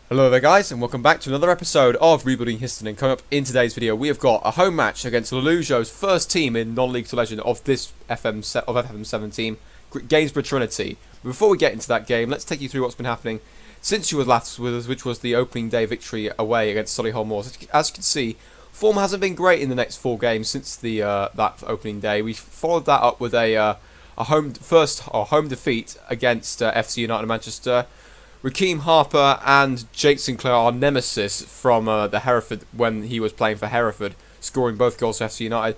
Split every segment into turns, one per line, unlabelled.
Hello there guys, and welcome back to another episode of Rebuilding Histon. And coming up in today's video, we have got a home match against Lollujo's first team in non-league to legend of this FM7 team, Gainsborough Trinity. But before we get into that game, let's take you through what's been happening since you were last with us, which was the opening day victory away against Lollujo Moors. As you can see, form hasn't been great in the next 4 games since the that opening day. We followed that up with a home defeat against FC United of Manchester. Rakeem Harper and Jake Sinclair, our nemesis from the Hereford when he was playing for Hereford, scoring both goals for FC United.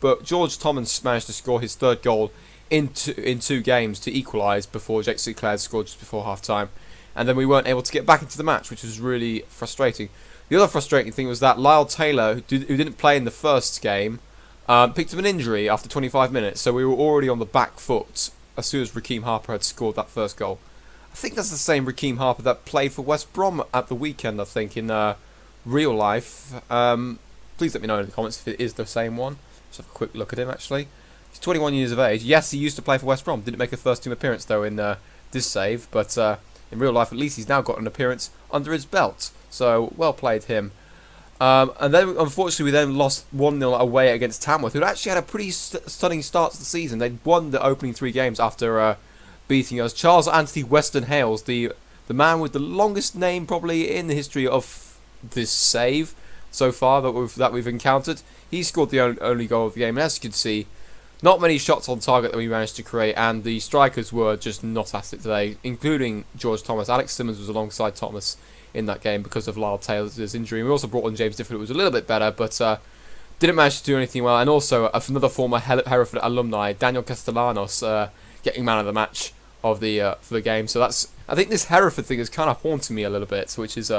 But George Thomas managed to score his third goal in two games to equalise before Jake Sinclair scored just before half-time. And then we weren't able to get back into the match, which was really frustrating. The other frustrating thing was that Lyle Taylor, who didn't play in the first game, picked up an injury after 25 minutes, so we were already on the back foot as soon as Rakeem Harper had scored that first goal. I think that's the same Rakeem Harper that played for West Brom at the weekend, I think, in real life. Please let me know in the comments if it is the same one. Let's have a quick look at him, actually. He's 21 years of age. Yes, he used to play for West Brom. Didn't make a first-team appearance, though, in this save. But in real life, at least, he's now got an appearance under his belt. So, well played him. And then, unfortunately, we then lost 1-0 away against Tamworth, who actually had a pretty stunning start to the season. They'd won the opening 3 games after beating us. Charles Anthony Weston Hales, the man with the longest name probably in the history of this save so far that we've encountered. He scored the only goal of the game. And as you can see, not many shots on target that we managed to create, and the strikers were just not at it today, including George Thomas. Alex Simmons was alongside Thomas in that game because of Lyle Taylor's injury. And we also brought on James Difford, who was a little bit better, but didn't manage to do anything well. And also another former Hereford alumni, Daniel Castellanos, getting man of the match of the for the game. So I think this Hereford thing is kind of haunting me a little bit, which is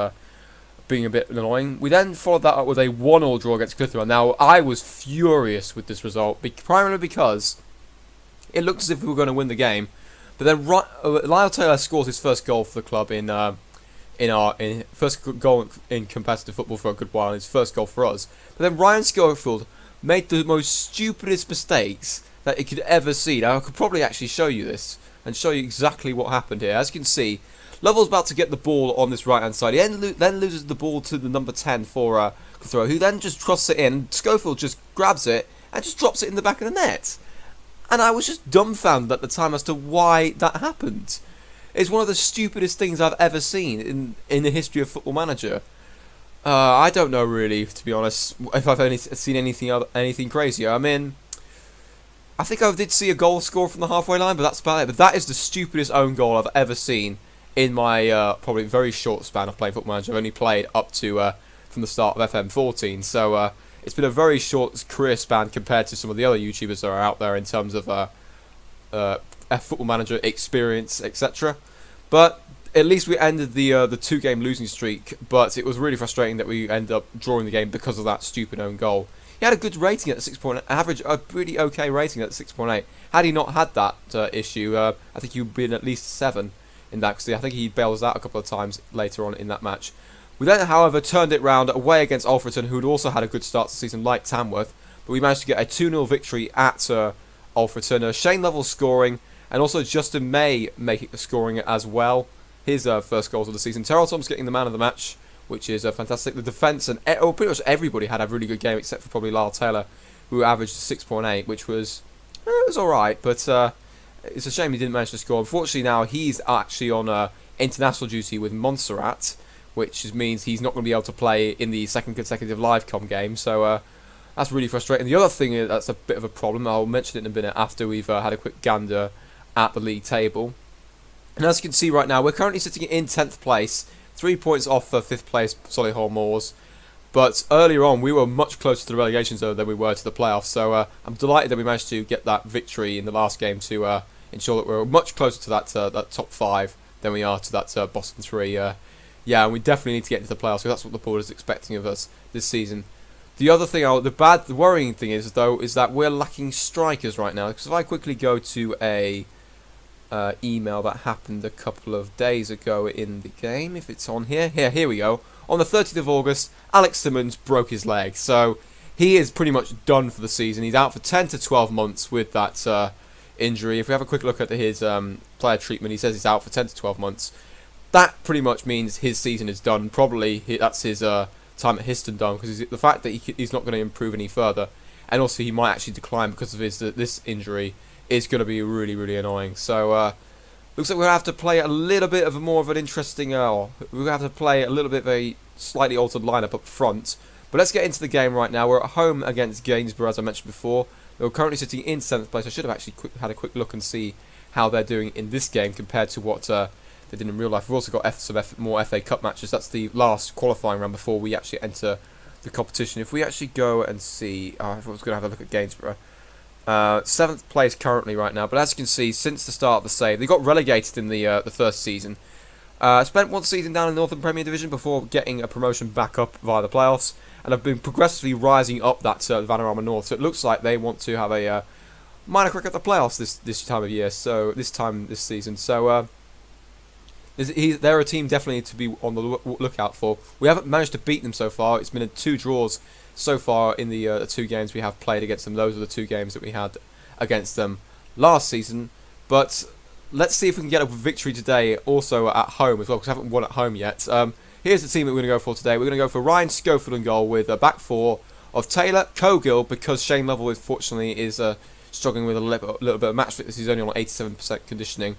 being a bit annoying. We then followed that up with a 1-1 draw against Clitheroe. Now I was furious with this result, primarily because it looked as if we were going to win the game, but then Lyle Taylor scores his first goal for the club in first goal in competitive football for a good while, and his first goal for us. But then Ryan Schofield made the most stupidest mistakes that he could ever see. Now I could probably actually show you this and show you exactly what happened here. As you can see, Lovell's about to get the ball on this right-hand side. He then loses the ball to the number 10 for Clitheroe, who then just trusts it in. Schofield just grabs it and just drops it in the back of the net. And I was just dumbfounded at the time as to why that happened. It's one of the stupidest things I've ever seen in the history of Football Manager. I don't know really, to be honest, if I've seen anything crazier. I mean, I think I did see a goal score from the halfway line, but that's about it. But that is the stupidest own goal I've ever seen in my probably very short span of playing Football Manager. I've only played up to from the start of FM14, so it's been a very short career span compared to some of the other YouTubers that are out there in terms of Football Manager experience, etc. But at least we ended the 2-game losing streak. But it was really frustrating that we ended up drawing the game because of that stupid own goal. He had a good rating at 6.8, average, a pretty okay rating at 6.8. Had he not had that issue, I think he would have been at least 7 in that, because I think he bailed us out a couple of times later on in that match. We then, however, turned it round away against Alfreton, who had also had a good start to the season like Tamworth, but we managed to get a 2-0 victory at Alfreton. Shane Lovell scoring, and also Justin May making the scoring as well. His first goals of the season. Terrell Thomas getting the man of the match, which is fantastic. The defence and pretty much everybody had a really good game, except for probably Lyle Taylor, who averaged 6.8, which was it was all right, but it's a shame he didn't manage to score. Unfortunately, now he's actually on international duty with Montserrat, which means he's not going to be able to play in the second consecutive live-com game. So that's really frustrating. The other thing that's a bit of a problem, I'll mention it in a minute after we've had a quick gander at the league table. And as you can see right now, we're currently sitting in 10th place. 3 points off 5th place Solihull Moors, but earlier on we were much closer to the relegation zone than we were to the playoffs. So I'm delighted that we managed to get that victory in the last game to ensure that we're much closer to that top 5 than we are to that bottom 3. Yeah, and we definitely need to get into the playoffs, because that's what the board is expecting of us this season. The other thing, the worrying thing is that we're lacking strikers right now. Because if I quickly go to a email that happened a couple of days ago in the game, if it's on here. Here we go. On the 30th of August, Alex Simmons broke his leg, so he is pretty much done for the season. He's out for 10 to 12 months with that injury. If we have a quick look at his player treatment, he says he's out for 10 to 12 months. that pretty much means his season is done. Probably that's his time at Histon done, because the fact that he's not going to improve any further, and also he might actually decline because of this injury, is going to be really, really annoying. So looks like we'll have to play a little bit of more of an interesting, we'll have to play a little bit of a slightly altered lineup up front. But let's get into the game right now. We're at home against Gainsborough, as I mentioned before. We're currently sitting in 7th place. I should have actually had a quick look and see how they're doing in this game compared to what they did in real life. We've also got some more FA Cup matches. That's the last qualifying round before we actually enter the competition. If we actually go and see, if I was going to have a look at Gainsborough. 7th place currently right now, but as you can see, since the start of the save, they got relegated in the first season. Spent one season down in the Northern Premier Division before getting a promotion back up via the playoffs, and have been progressively rising up that Vanarama North. So it looks like they want to have a minor crack at the playoffs this time of year. So this season. So they're a team definitely to be on the lookout for. We haven't managed to beat them so far. It's been 2 draws so far in the 2 games we have played against them. Those are the 2 games that we had against them last season. But let's see if we can get a victory today, also at home as well, because we haven't won at home yet. Here's the team that we're going to go for today. We're going to go for Ryan Schofield in goal, with a back 4 of Taylor, Cogill, because Shane Lovell, unfortunately, is struggling with a little bit of match fitness. He's only on 87% conditioning,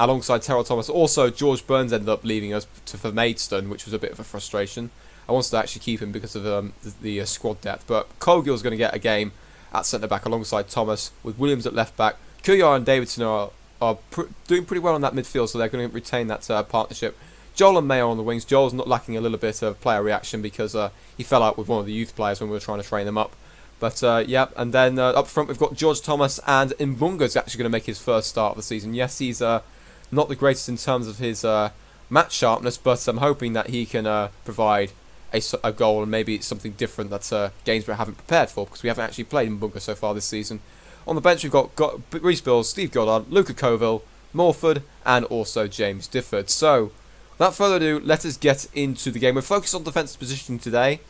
alongside Terrell Thomas. Also, George Burns ended up leaving us for Maidstone, which was a bit of a frustration. I wanted to actually keep him because of the squad depth, but Cogill's going to get a game at centre-back alongside Thomas, with Williams at left-back. Kuyar and Davidson are doing pretty well on that midfield, so they're going to retain that partnership. Joel and Mayo on the wings. Joel's not lacking a little bit of player reaction because he fell out with one of the youth players when we were trying to train them up. But yeah, and then up front we've got George Thomas, and Mbunga's actually going to make his first start of the season. Yes, he's not the greatest in terms of his match sharpness, but I'm hoping that he can provide a goal, and maybe it's something different that Gainsborough haven't prepared for, because we haven't actually played Mbunga so far this season. On the bench we've got Reece Bills, Steve Goddard, Luca Coville, Morford, and also James Difford. So, without further ado, let us get into the game. We're focused on defensive positioning today,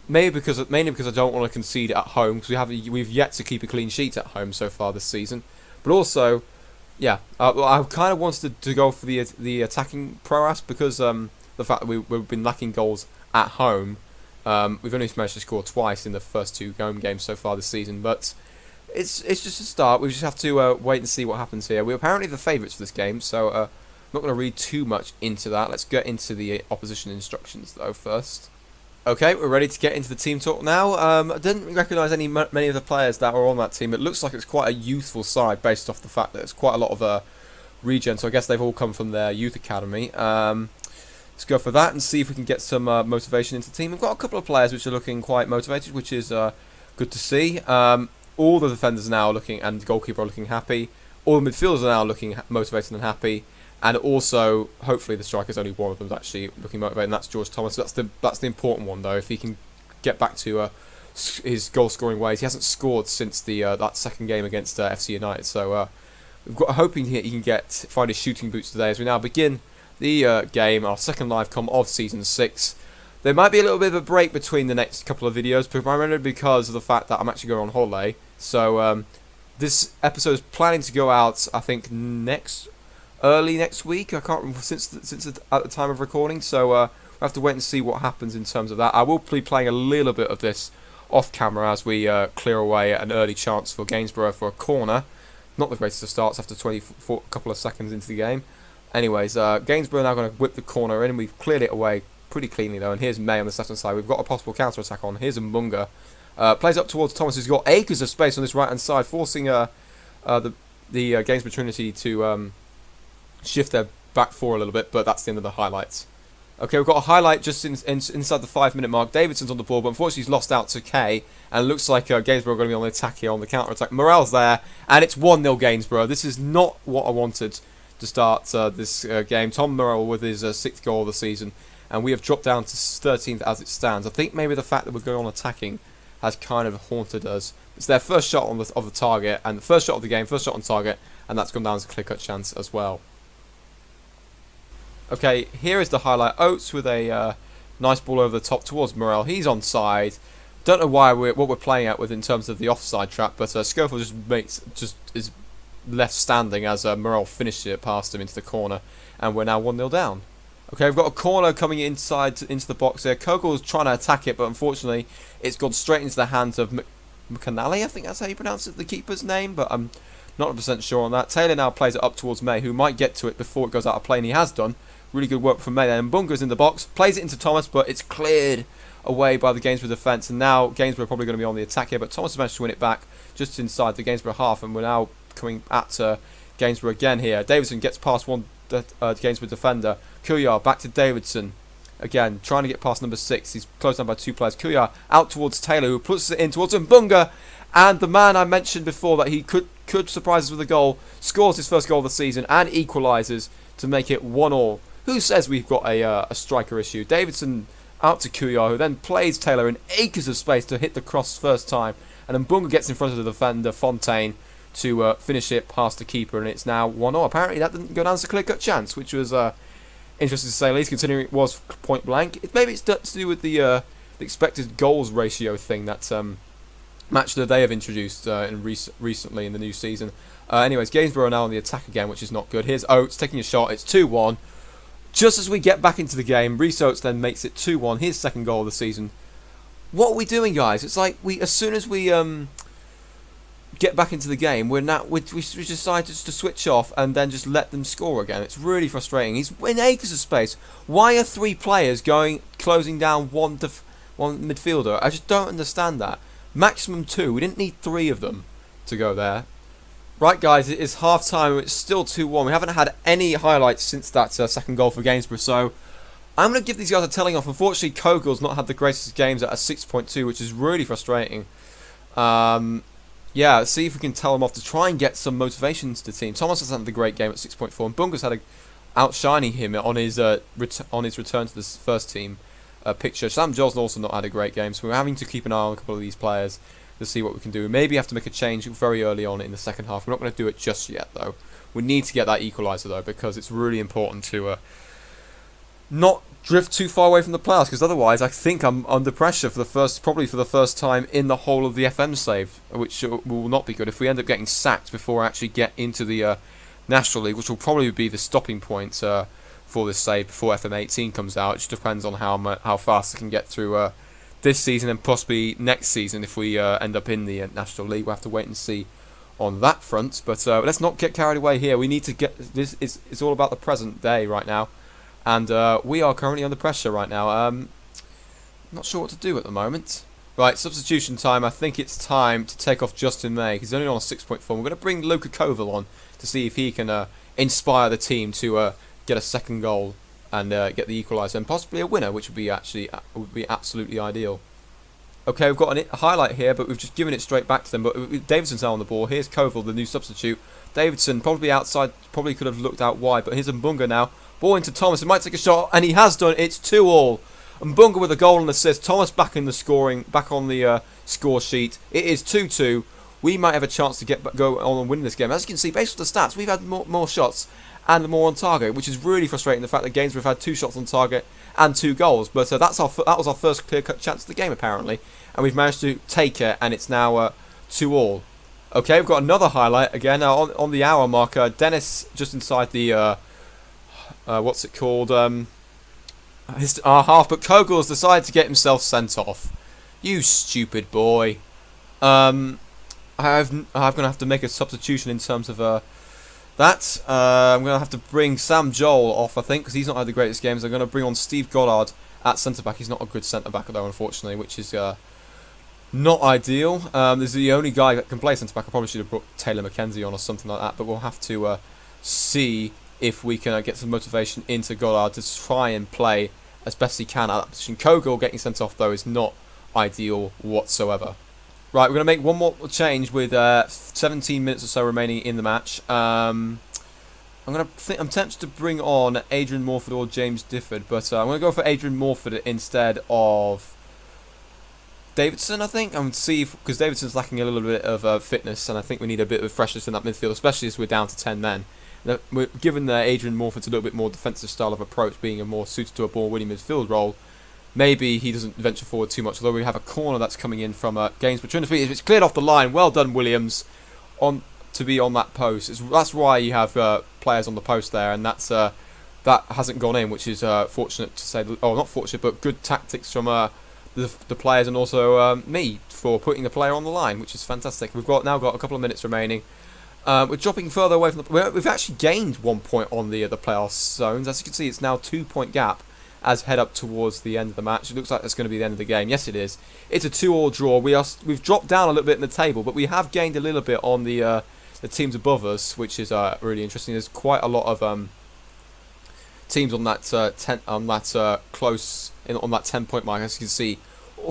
mainly because I don't want to concede at home, because we've yet to keep a clean sheet at home so far this season. But also, yeah, I kind of wanted to go for the attacking prowess, because the fact that we've been lacking goals at home. We've only managed to score twice in the first 2 home games so far this season, but it's just a start. We just have to wait and see what happens here. We're apparently the favourites for this game, so I'm not going to read too much into that. Let's get into the opposition instructions though first. Okay, we're ready to get into the team talk now. I didn't recognise many of the players that are on that team. It looks like it's quite a youthful side based off the fact that it's quite a lot of regen, so I guess they've all come from their youth academy. Let's go for that and see if we can get some motivation into the team. We've got a couple of players which are looking quite motivated, which is good to see. All the defenders are now looking, and the goalkeeper are looking happy. All the midfielders are now looking motivated and happy. And also, hopefully the striker's only one of them is actually looking motivated, and that's George Thomas. So that's the important one, though. If he can get back to his goal-scoring ways. He hasn't scored since that second game against FC United. So we've got hoping he can find his shooting boots today as we now begin the game, our second live com of Season 6. There might be a little bit of a break between the next couple of videos, primarily because of the fact that I'm actually going on holiday. So this episode is planning to go out, I think, early next week. I can't remember since at the time of recording. So we'll have to wait and see what happens in terms of that. I will be playing a little bit of this off camera as we clear away an early chance for Gainsborough for a corner. Not the greatest of starts after a couple of seconds into the game. Anyways, Gainsborough are now going to whip the corner in. We've cleared it away pretty cleanly though, and here's May on the left-hand side. We've got a possible counter-attack on. Here's Mbunga. Plays up towards Thomas, who's got acres of space on this right-hand side, forcing the Gainsborough Trinity to shift their back 4 a little bit, but that's the end of the highlights. Okay, we've got a highlight just inside the 5-minute mark. Davidson's on the ball, but unfortunately he's lost out to Kay, and it looks like Gainsborough are going to be on the attack here, on the counter-attack. Morale's there, and it's 1-0 Gainsborough. This is not what I wanted to start this game. Tom Morale with his 6th goal of the season, and we have dropped down to 13th as it stands. I think maybe the fact that we're going on attacking has kind of haunted us. It's their first shot of the target, and the first shot of the game, first shot on target, and that's gone down as a clear-cut chance as well. Okay, here is the highlight. Oates with a nice ball over the top towards Morel. He's onside. Don't know why what we're playing at with in terms of the offside trap, but Schofield is left standing as Morel finished it past him into the corner, and we're now 1-0 down. Okay, we've got a corner coming inside into the box here. Kogel's trying to attack it, but unfortunately it's gone straight into the hands of McAnally, I think that's how you pronounce it, the keeper's name, but I'm not 100% sure on that. Taylor now plays it up towards May, who might get to it before it goes out of play, and he has done. Really good work from May there. And Mbunga's in the box, plays it into Thomas, but it's cleared away by the Gainsborough defence, and now Gainsborough are probably going to be on the attack here, but Thomas has managed to win it back just inside the Gainsborough half, and we're now coming at Gainsborough again here. Davidson gets past one Gainsborough defender. Kuyar back to Davidson. Again, trying to get past number 6. He's closed down by 2 players. Kuyar out towards Taylor, who puts it in towards Mbunga. And the man I mentioned before that he could surprise us with a goal, scores his first goal of the season and equalises to make it 1-1. Who says we've got a striker issue? Davidson out to Kuyar, who then plays Taylor in acres of space to hit the cross first time. And Mbunga gets in front of the defender, Fontaine, to finish it past the keeper. And it's now 1-0. Apparently that didn't go down as a clear-cut chance, which was interesting to say the least, considering it was point blank. Maybe it's to do with the expected goals ratio thing that Match that they have introduced recently in the new season. Anyways, Gainsborough are now on the attack again, which is not good. Here's Oates taking a shot. It's 2-1. Just as we get back into the game, Reece Oates then makes it 2-1. His second goal of the season. What are we doing, guys? It's like as soon as we get back into the game, we decide just to switch off and then just let them score again. It's really frustrating. He's in acres of space. Why are 3 players closing down one midfielder? I just don't understand that. Maximum 2. We didn't need 3 of them to go there. Right, guys, it is half time. It's still 2-1. We haven't had any highlights since that second goal for Gainsborough, so I'm going to give these guys a telling off. Unfortunately, Kogel's not had the greatest games at a 6.2, which is really frustrating. Yeah, see if we can tell them off to try and get some motivation to the team. Thomas has had a great game at 6.4, and Bunga's had outshining him on his return to the first team picture. Sam Johnson also not had a great game, so we're having to keep an eye on a couple of these players to see what we can do. We maybe have to make a change very early on in the second half. We're not going to do it just yet, though. We need to get that equaliser, though, because it's really important to not drift too far away from the playoffs, because otherwise I think I'm under pressure probably for the first time in the whole of the FM save, which will not be good if we end up getting sacked before I actually get into the National League, which will probably be the stopping point for this save before FM 18 comes out. It just depends on how fast I can get through this season and possibly next season if we end up in the National League. We'll have to wait and see on that front, but let's not get carried away here. We need to get this. It's all about the present day right now. And we are currently under pressure right now. Not sure what to do at the moment. Right, substitution time. I think it's time to take off Justin May. He's only on a 6.4. We're going to bring Luka Koval on to see if he can inspire the team to get a second goal and get the equaliser and possibly a winner, which would be absolutely ideal. Okay, we've got a highlight here, but we've just given it straight back to them. But Davidson's now on the ball. Here's Koval, the new substitute. Davidson probably outside, probably could have looked out wide, but here's Mbunga now. Ball into Thomas. It might take a shot, and he has done. It's 2-2. Mbunga with a goal and assist. Thomas back in the scoring, back on the score sheet. It is 2-2. We might have a chance to go on and win this game. As you can see, based on the stats, we've had more shots and more on target, which is really frustrating. The fact that Gainsborough have had 2 shots on target and 2 goals, but that was our first clear-cut chance of the game apparently, and we've managed to take it, and it's now 2-2. Okay, we've got another highlight again on the hour marker. Dennis just inside the what's it called? Our half, but Kogel's decided to get himself sent off. You stupid boy. I'm going to have to make a substitution in terms of that. I'm going to have to bring Sam Joel off, I think, because he's not had the greatest games. I'm going to bring on Steve Goddard at centre-back. He's not a good centre-back, though, unfortunately, which is not ideal. This is the only guy that can play centre-back. I probably should have brought Taylor McKenzie on or something like that, but we'll have to see if we can get some motivation into Goddard to try and play as best he can at that position. Kogel getting sent off, though, is not ideal whatsoever. Right, we're going to make one more change with 17 minutes or so remaining in the match. I'm tempted to bring on Adrian Morford or James Difford, but I'm going to go for Adrian Morford instead of Davidson, I think. I'm see because Davidson's lacking a little bit of fitness, and I think we need a bit of freshness in that midfield, especially as we're down to 10 men. Given Adrian Morford's a little bit more defensive style of approach, being a more suited to a ball-winning midfield role, maybe he doesn't venture forward too much, although we have a corner that's coming in from Gainsborough. Trinity, it's cleared off the line. Well done, Williams. On to be on that post. That's why you have players on the post there, and that hasn't gone in, which is fortunate to say. Oh, not fortunate, but good tactics from the players and also me for putting the player on the line, which is fantastic. We've now got a couple of minutes remaining. We're dropping further away from we've actually gained 1 point on the playoff zones. As you can see, it's now a 2-point gap as head up towards the end of the match. It looks like that's going to be the end of the game. Yes, it is. It's a 2-2 draw. We've dropped down a little bit in the table, but we have gained a little bit on the teams above us, which is really interesting. There's quite a lot of teams on that close on that 10-point mark. As you can see,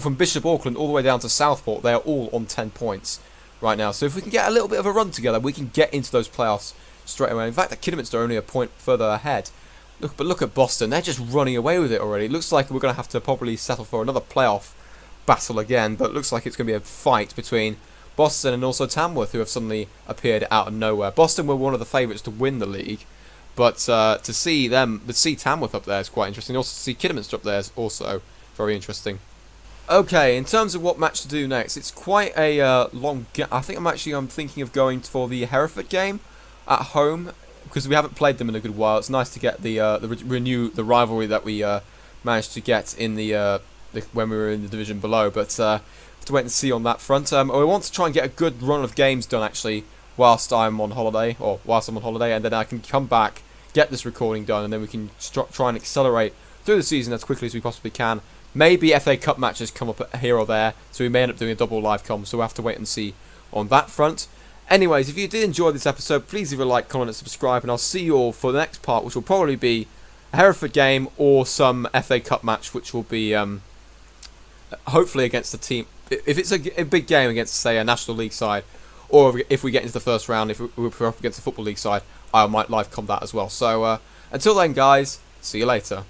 from Bishop Auckland all the way down to Southport, they are all on 10 points right now. So if we can get a little bit of a run together, we can get into those playoffs straight away. In fact, the Kidderminster are only a point further ahead. Look at Boston. They're just running away with it already. It looks like we're going to have to probably settle for another playoff battle again, but it looks like it's going to be a fight between Boston and also Tamworth, who have suddenly appeared out of nowhere. Boston were one of the favourites to win the league, but to see Tamworth up there is quite interesting. Also to see Kidderminster up there is also very interesting. Okay, in terms of what match to do next, it's quite a long game. I think I'm thinking of going for the Hereford game at home, because we haven't played them in a good while. It's nice to get renew the rivalry that we managed to get in when we were in the division below. But have to wait and see on that front. We want to try and get a good run of games done actually whilst I'm on holiday, and then I can come back, get this recording done, and then we can try and accelerate through the season as quickly as we possibly can. Maybe FA Cup matches come up here or there, so we may end up doing a double live com. So we'll have to wait and see on that front. Anyways, if you did enjoy this episode, please leave a like, comment and subscribe, and I'll see you all for the next part, which will probably be a Hereford game or some FA Cup match, which will be hopefully against the team. If it's a big game against, say, a National League side, or if we get into the first round, if we're up against the Football League side, I might live com that as well. So until then, guys, see you later.